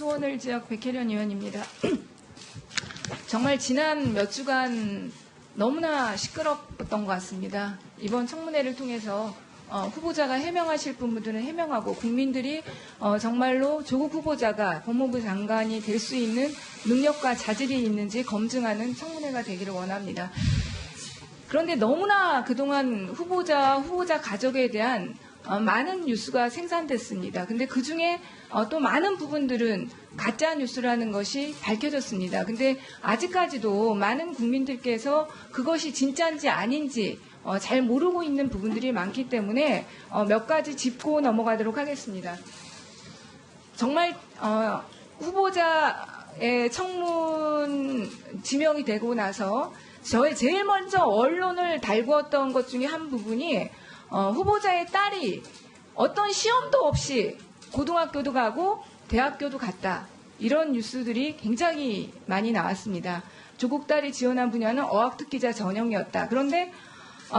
수원을 지역 백혜련 의원입니다. 정말 지난 몇 주간 너무나 시끄럽던 것 같습니다. 이번 청문회를 통해서 후보자가 해명하실 부분들은 해명하고 국민들이 정말로 조국 후보자가 법무부 장관이 될 수 있는 능력과 자질이 있는지 검증하는 청문회가 되기를 원합니다. 그런데 너무나 그동안 후보자 가족에 대한 많은 뉴스가 생산됐습니다. 근데 그중에 또 많은 부분들은 가짜 뉴스라는 것이 밝혀졌습니다. 근데 아직까지도 많은 국민들께서 그것이 진짜인지 아닌지 잘 모르고 있는 부분들이 많기 때문에 몇 가지 짚고 넘어가도록 하겠습니다. 정말 후보자의 청문 지명이 되고 나서 저의 제일 먼저 언론을 달구었던 것 중에 한 부분이 후보자의 딸이 어떤 시험도 없이 고등학교도 가고 대학교도 갔다. 이런 뉴스들이 굉장히 많이 나왔습니다. 조국 딸이 지원한 분야는 어학특기자 전형이었다. 그런데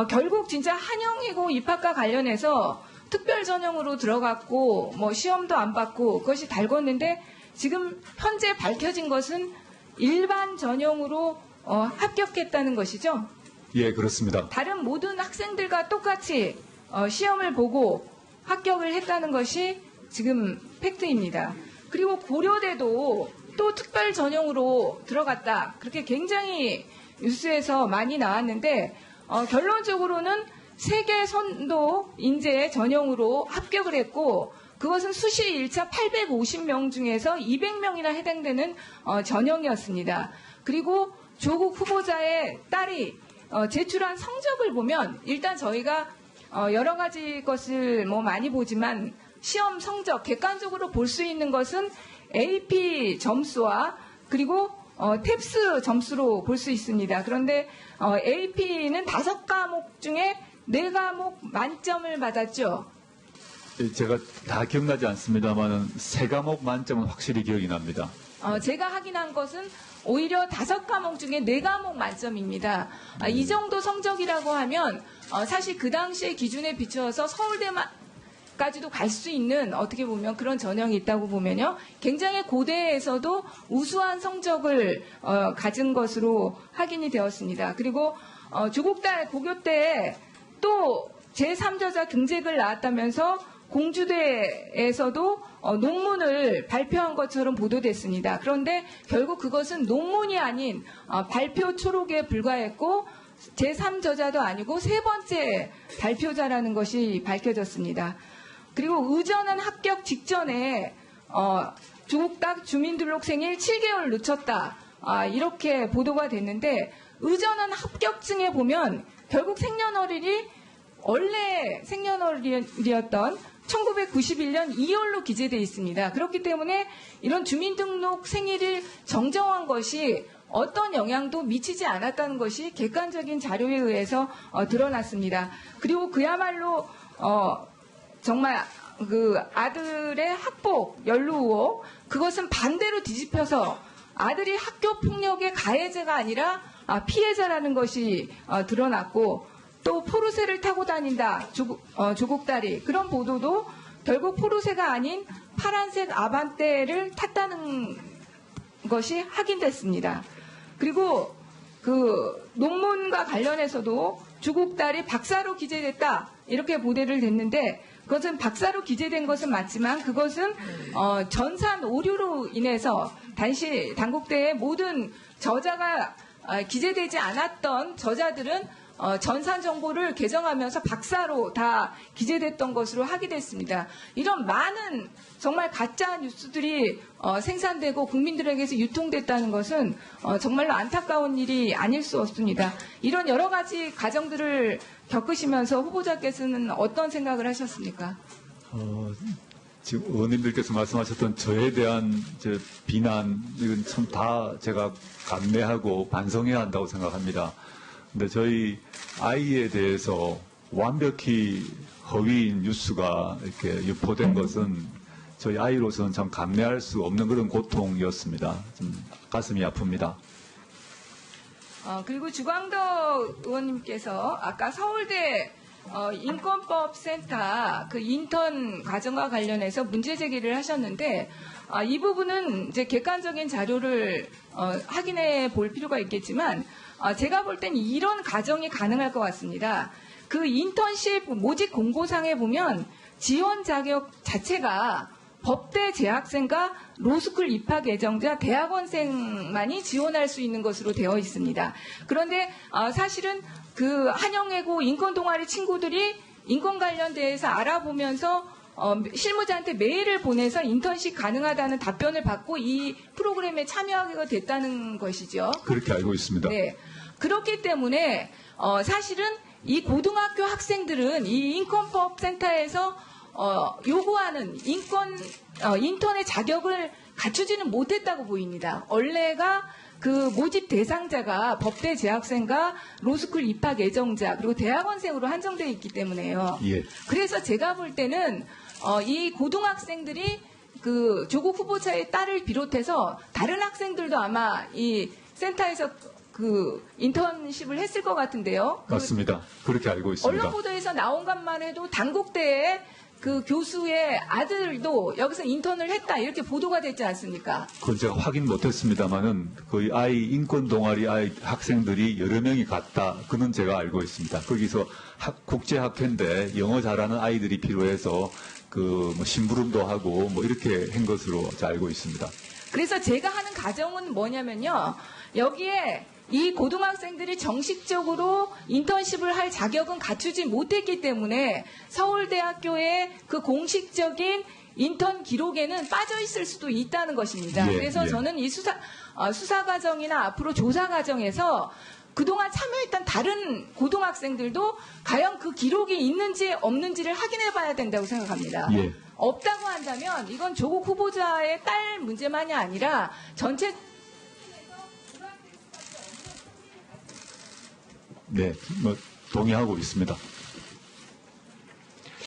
결국 진짜 한영이고 입학과 관련해서 특별 전형으로 들어갔고 시험도 안 받고 그것이 달궜는데 지금 현재 밝혀진 것은 일반 전형으로 합격했다는 것이죠. 예, 그렇습니다. 다른 모든 학생들과 똑같이 시험을 보고 합격을 했다는 것이 지금 팩트입니다. 그리고 고려대도 또 특별 전형으로 들어갔다. 그렇게 굉장히 뉴스에서 많이 나왔는데 결론적으로는 세계 선도 인재 전형으로 합격을 했고 그것은 수시 1차 850명 중에서 200명이나 해당되는 전형이었습니다. 그리고 조국 후보자의 딸이 제출한 성적을 보면 일단 저희가 여러 가지 것을 많이 보지만 시험 성적 객관적으로 볼 수 있는 것은 AP 점수와 그리고 탭스 점수로 볼 수 있습니다. 그런데 AP는 5과목 중에 4과목 만점을 받았죠. 제가 다 기억나지 않습니다만 3과목 만점은 확실히 기억이 납니다. 제가 확인한 것은 오히려 5과목 중에 4과목 만점입니다. 이 정도 성적이라고 하면 사실 그 당시의 기준에 비추어서 서울대까지도 갈 수 있는 어떻게 보면 그런 전형이 있다고 보면요. 굉장히 고대에서도 우수한 성적을 가진 것으로 확인이 되었습니다. 그리고 조국 딸 고교 때 또 제3저자 경쟁을 나왔다면서 공주대에서도 논문을 발표한 것처럼 보도됐습니다. 그런데 결국 그것은 논문이 아닌 발표 초록에 불과했고 제3저자도 아니고 세 번째 발표자라는 것이 밝혀졌습니다. 그리고 의전은 합격 직전에 조국 딸 주민등록생일 7개월 늦췄다. 이렇게 보도가 됐는데 의전은 합격증에 보면 결국 생년월일이 원래 생년월일이었던 1991년 2월로 기재되어 있습니다. 그렇기 때문에 이런 주민등록 생일을 정정한 것이 어떤 영향도 미치지 않았다는 것이 객관적인 자료에 의해서 드러났습니다. 그리고 그야말로 정말 그 아들의 학폭 연루 의혹 그것은 반대로 뒤집혀서 아들이 학교 폭력의 가해자가 아니라 피해자라는 것이 드러났고 또 포르쉐를 타고 다닌다 조국 딸이 그런 보도도 결국 포르쉐가 아닌 파란색 아반떼를 탔다는 것이 확인됐습니다. 그리고 그 논문과 관련해서도 조국 딸이 박사로 기재됐다 이렇게 보도를 됐는데 그것은 박사로 기재된 것은 맞지만 그것은 전산 오류로 인해서 단국대의 모든 저자가 기재되지 않았던 저자들은 전산 정보를 개정하면서 박사로 다 기재됐던 것으로 확인됐습니다. 이런 많은 정말 가짜 뉴스들이 생산되고 국민들에게서 유통됐다는 것은 정말로 안타까운 일이 아닐 수 없습니다. 이런 여러 가지 과정들을 겪으시면서 후보자께서는 어떤 생각을 하셨습니까? 지금 의원님들께서 말씀하셨던 저에 대한 비난 이건 참 다 제가 감내하고 반성해야 한다고 생각합니다. 근데 저희 아이에 대해서 완벽히 허위인 뉴스가 이렇게 유포된 것은 저희 아이로서는 참 감내할 수 없는 그런 고통이었습니다. 좀 가슴이 아픕니다. 그리고 주광덕 의원님께서 아까 서울대 인권법 센터 그 인턴 과정과 관련해서 문제 제기를 하셨는데 이 부분은 이제 객관적인 자료를 확인해 볼 필요가 있겠지만 제가 볼 땐 이런 가정이 가능할 것 같습니다. 그 인턴십 모집 공고상에 보면 지원 자격 자체가 법대 재학생과 로스쿨 입학 예정자 대학원생만이 지원할 수 있는 것으로 되어 있습니다. 그런데 사실은 그 한영외고 인권 동아리 친구들이 인권 관련돼서 알아보면서 실무자한테 메일을 보내서 인턴십 가능하다는 답변을 받고 이 프로그램에 참여하게 됐다는 것이죠. 그렇게 알고 있습니다. 네. 그렇기 때문에 사실은 이 고등학교 학생들은 이 인권법 센터에서 요구하는 인턴의 자격을 갖추지는 못했다고 보입니다. 원래가 그 모집 대상자가 법대 재학생과 로스쿨 입학 예정자 그리고 대학원생으로 한정되어 있기 때문에요. 예. 그래서 제가 볼 때는 이 고등학생들이 그 조국 후보자의 딸을 비롯해서 다른 학생들도 아마 이 센터에서 그 인턴십을 했을 것 같은데요. 맞습니다. 그렇게 알고 있습니다. 언론 보도에서 나온 것만 해도 단국대에 그 교수의 아들도 여기서 인턴을 했다 이렇게 보도가 됐지 않습니까? 그건 제가 확인 못했습니다만은 거의 아이 인권 동아리 아이 학생들이 여러 명이 갔다. 그는 제가 알고 있습니다. 거기서 국제 학회인데 영어 잘하는 아이들이 필요해서 그 뭐 심부름도 하고 뭐 이렇게 한 것으로 알고 있습니다. 그래서 제가 하는 가정은 뭐냐면요. 여기에 이 고등학생들이 정식적으로 인턴십을 할 자격은 갖추지 못했기 때문에 서울대학교의 그 공식적인 인턴 기록에는 빠져 있을 수도 있다는 것입니다. 예, 그래서 예. 저는 이 수사 과정이나 앞으로 조사 과정에서 그동안 참여했던 다른 고등학생들도 과연 그 기록이 있는지 없는지를 확인해 봐야 된다고 생각합니다. 예. 없다고 한다면 이건 조국 후보자의 딸 문제만이 아니라 전체 네, 뭐 동의하고 있습니다.